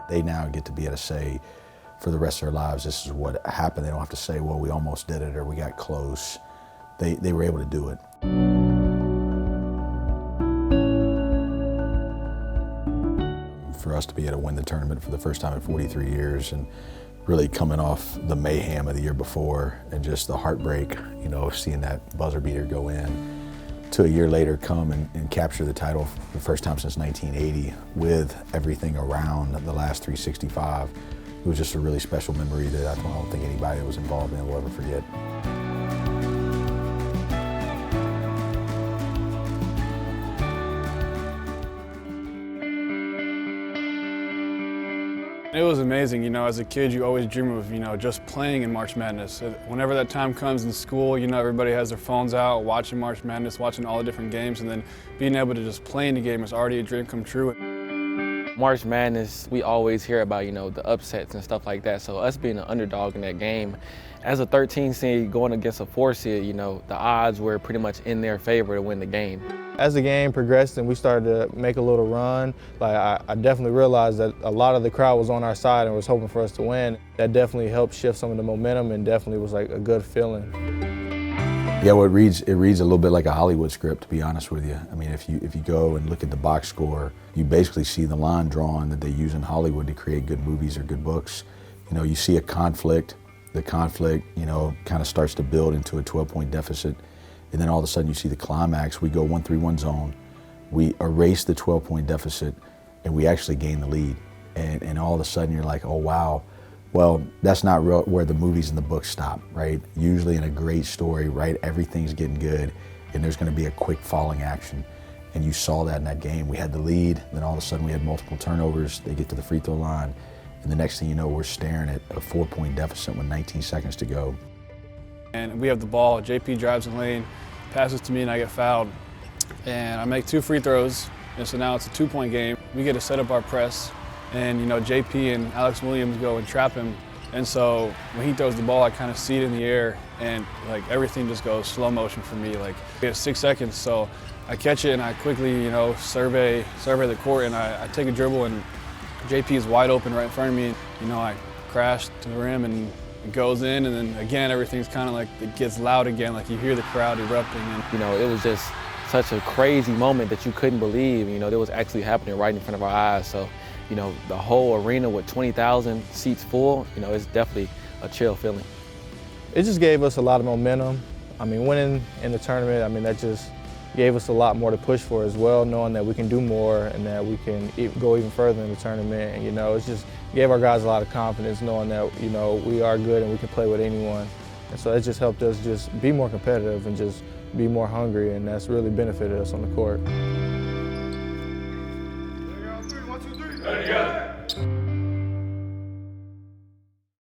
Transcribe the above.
They now get to be able to say for the rest of their lives, this is what happened. They don't have to say, well, we almost did it or we got close. They were able to do it. For us to be able to win the tournament for the first time in 43 years and really coming off the mayhem of the year before and just the heartbreak, you know, of seeing that buzzer beater go in, to a year later come and capture the title for the first time since 1980 with everything around the last 365. It was just a really special memory that I don't think anybody that was involved in it will ever forget. It was amazing, you know, as a kid you always dream of, you know, just playing in March Madness. Whenever that time comes in school, you know, everybody has their phones out, watching March Madness, watching all the different games, and then being able to just play in the game is already a dream come true. March Madness, we always hear about, you know, the upsets and stuff like that, so us being an underdog in that game, as a 13 seed going against a 4 seed, you know, the odds were pretty much in their favor to win the game. As the game progressed and we started to make a little run, like I definitely realized that a lot of the crowd was on our side and was hoping for us to win. That definitely helped shift some of the momentum and definitely was like a good feeling. Yeah, well, it reads a little bit like a Hollywood script, to be honest with you. I mean, if you go and look at the box score, you basically see the line drawn that they use in Hollywood to create good movies or good books. You know, you see a conflict. The conflict, you know, kind of starts to build into a 12-point deficit. And then all of a sudden you see the climax. We go 1-3-1 zone. We erase the 12-point deficit and we actually gain the lead. And all of a sudden you're like, oh, wow. Well, that's not where the movies and the books stop, right? Usually in a great story, right, everything's getting good and there's going to be a quick falling action. And you saw that in that game. We had the lead, then all of a sudden we had multiple turnovers. They get to the free throw line. And the next thing you know, we're staring at a 4-point deficit with 19 seconds to go. And we have the ball, JP drives in lane, passes to me and I get fouled. And I make 2 free throws, and so now it's a 2-point game. We get to set up our press, and you know, JP and Alex Williams go and trap him. And so when he throws the ball, I kind of see it in the air, and like everything just goes slow motion for me. Like we have 6 seconds, so I catch it and I quickly, you know, survey the court, and I take a dribble, and JP is wide open right in front of me. You know, I crash to the rim and it goes in, and then again everything's kind of like, it gets loud again, like you hear the crowd erupting. And you know, it was just such a crazy moment that you couldn't believe, you know, that was actually happening right in front of our eyes. So, you know, the whole arena with 20,000 seats full, you know, it's definitely a chill feeling. It just gave us a lot of momentum. I mean, winning in the tournament, I mean, that just gave us a lot more to push for as well, knowing that we can do more and that we can go even further in the tournament. And, you know, it's just gave our guys a lot of confidence knowing that, you know, we are good and we can play with anyone. And so it just helped us just be more competitive and just be more hungry, and that's really benefited us on the court. Ready, go.